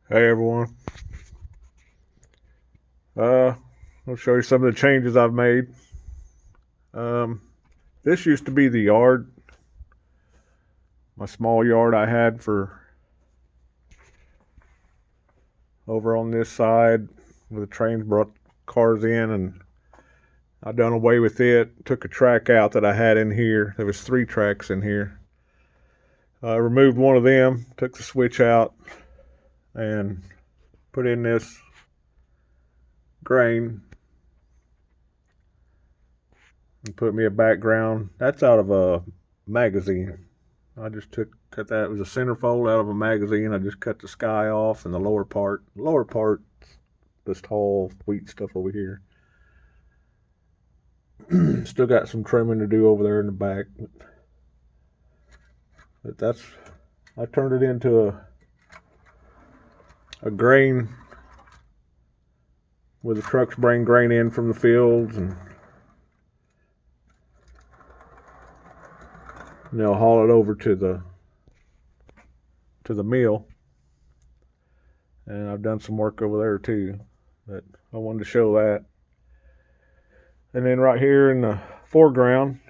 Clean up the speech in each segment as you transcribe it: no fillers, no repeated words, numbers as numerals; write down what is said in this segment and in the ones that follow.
Hey everyone. I'll show you some of the changes I've made. Um, this used to be the yard, my small yard I had for over on this side where the trains brought cars in, and I done away with it. Took a track out that I had in here. There was 3 tracks in here. I removed one of them, took the switch out, and put in this grain and put me a background. That's out of a magazine. I just cut that. It was a centerfold out of a magazine. I just cut the sky off and the lower part. Lower part, this tall wheat stuff over here. Still got some trimming to do over there in the back. But that's, I turned it into a grain where the trucks bring grain in from the fields, and they'll haul it over to the mill. And I've done some work over there too. But I wanted to show that. And then right here in the foreground,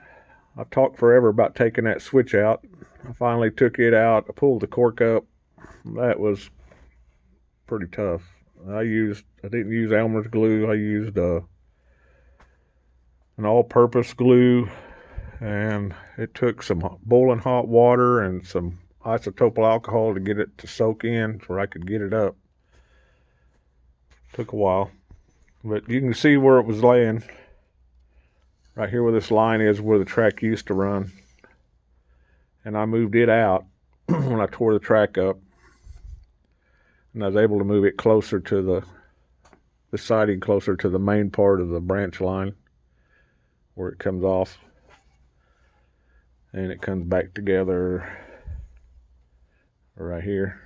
I've talked forever about taking that switch out. I finally took it out. I pulled the cork up. That was pretty tough. I didn't use Elmer's glue. I used an all-purpose glue, and it took some boiling hot water and some isopropyl alcohol to get it to soak in where I could get it up. Took a while, but you can see where it was laying. Right here where this line is, where the track used to run. And I moved it out when I tore the track up. And I was able to move it closer to the siding, closer to the main part of the branch line where it comes off. And it comes back together right here.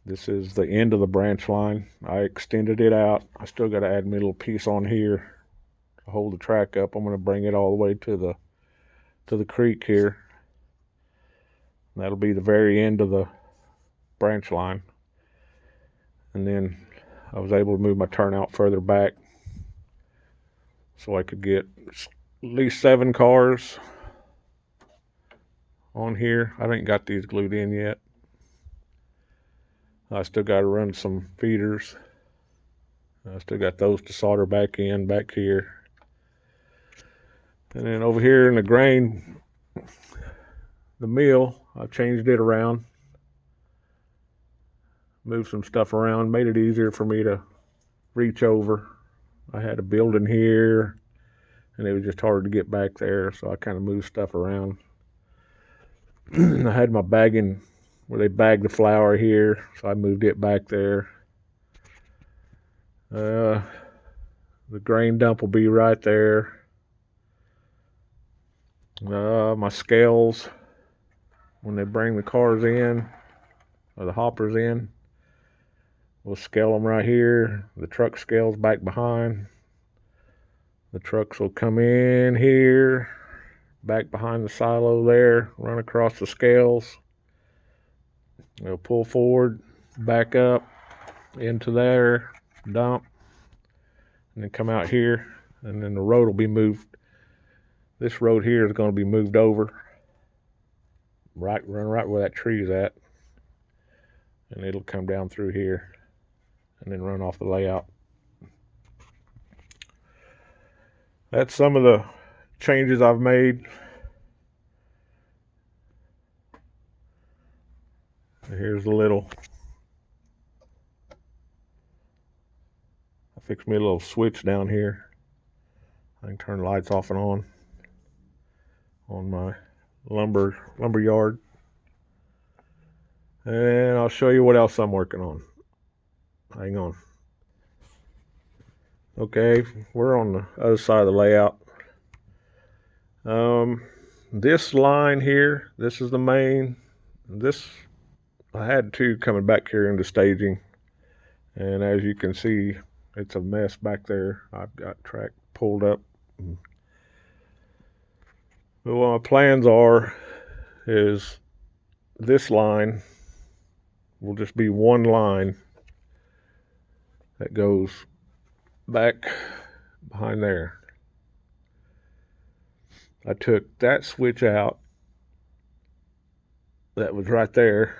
This is the end of the branch line. I extended it out. I still got to add me a little piece on here to hold the track up. I'm going to bring it all the way to the creek here. And that'll be the very end of the branch line. And then I was able to move my turnout further back so I could get at least 7 cars on here. I ain't got these glued in yet. I still got to run some feeders. I still got those to solder back here. And then over here in the grain, the mill, I changed it around. Moved some stuff around, made it easier for me to reach over. I had a building here, and it was just hard to get back there, so I kind of moved stuff around. I had my bagging where they bag the flour here, so I moved it back there. The grain dump will be right there. My scales, when they bring the cars in, or the hoppers in, we'll scale them right here. The truck scales back behind. The trucks will come in here, back behind the silo there, run across the scales. They'll pull forward, back up into there, dump, and then come out here, and then the road will be moved. This road here is going to be moved over, run right where that tree is at, and it'll come down through here and then run off the layout. That's some of the changes I've made. Here's a little, I fixed me a little switch down here. I can turn the lights off and on my lumber yard. And I'll show you what else I'm working on. Hang on. Okay, we're on the other side of the layout. This line here, this is the main. This, I had 2 coming back here into staging, and as you can see, it's a mess back there. I've got track pulled up. But what my plans are is this line will just be one line that goes back behind there. I took that switch out that was right there,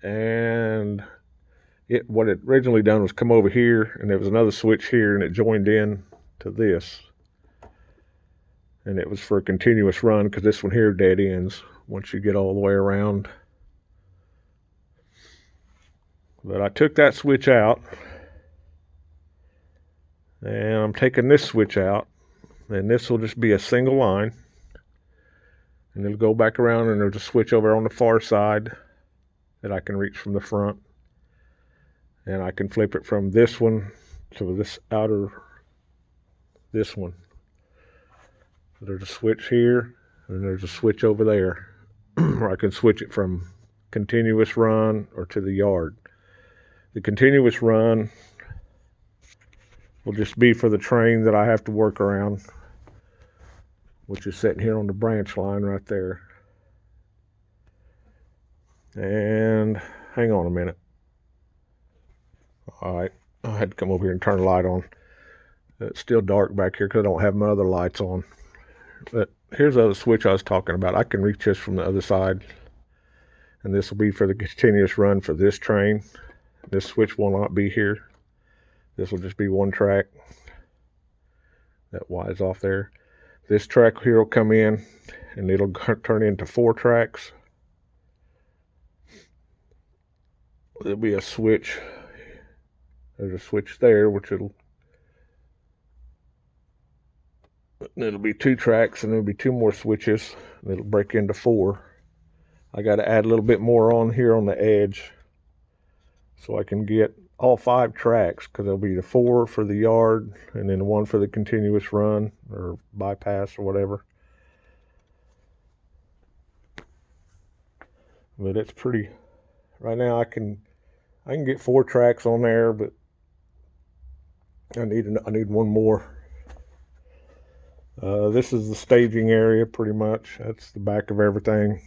and what it originally done was come over here, and there was another switch here, and it joined in to this, and it was for a continuous run because this one here dead ends once you get all the way around. But I took that switch out, and I'm taking this switch out, and this will just be a single line, and it'll go back around, and there's a switch over on the far side that I can reach from the front, and I can flip it from this one to this one. So there's a switch here, and there's a switch over there where I can switch it from continuous run or to the yard. The continuous run will just be for the train that I have to work around, which is sitting here on the branch line right there. And hang on a minute. All right, I had to come over here and turn the light on. It's still dark back here because I don't have my other lights on. But here's the other switch I was talking about. I can reach this from the other side, and this will be for the continuous run for this train. This switch will not be here. This will just be one track. That Y is off there. This track here will come in, and it'll turn into 4 tracks. There'll be a switch. There's a switch there, which it'll be 2 tracks, and there'll be 2 more switches, and it'll break into 4. I got to add a little bit more on here on the edge so I can get all 5 tracks, because there'll be the 4 for the yard and then 1 for the continuous run or bypass or whatever. But it's pretty. Right now I can get 4 tracks on there, but I need 1 more. This is the staging area pretty much. That's the back of everything.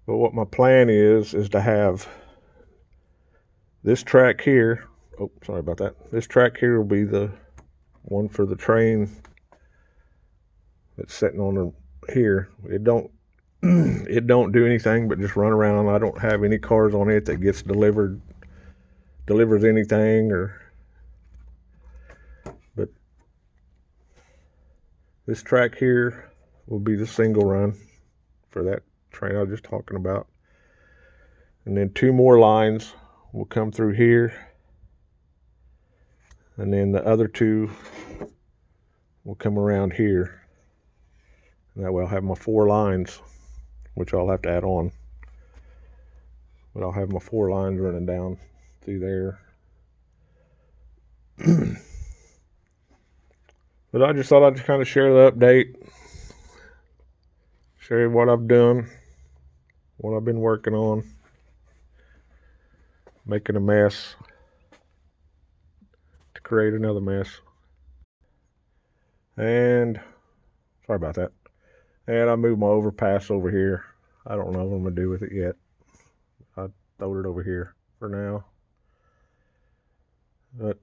But what my plan is to have this track here. Oh, sorry about that. This track here will be the one for the train that's sitting on here. It don't do anything but just run around. I don't have any cars on it that delivers anything, but this track here will be the single run for that train I was just talking about. And then 2 more lines will come through here, and then the other 2 will come around here. And that way I'll have my 4 lines, which I'll have to add on. But I'll have my 4 lines running down through there. But I just thought I'd kind of share the update, share what I've done, what I've been working on, making a mess to create another mess. And sorry about that. And I moved my overpass over here. I don't know what I'm gonna do with it yet. I throwed it over here for now. But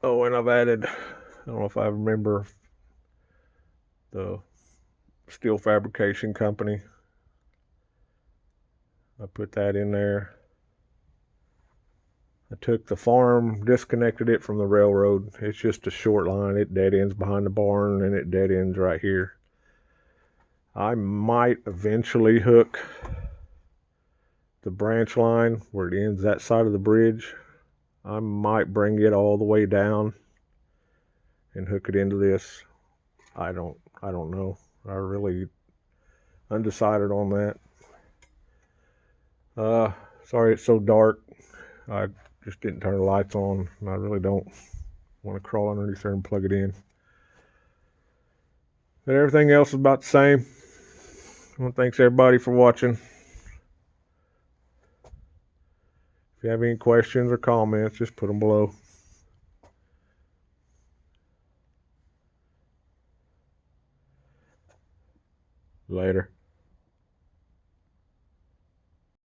and I've added, I don't know if I remember the steel fabrication company. I put that in there. I took the farm, disconnected it from the railroad. It's just a short line. It dead ends behind the barn, and it dead ends right here. I might eventually hook the branch line where it ends that side of the bridge. I might bring it all the way down and hook it into this. I don't know. I really undecided on that. Sorry it's so dark. I just didn't turn the lights on, and I really don't want to crawl underneath there and plug it in. But everything else is about the same. Well, thanks everybody for watching. If you have any questions or comments, just put them below. Later.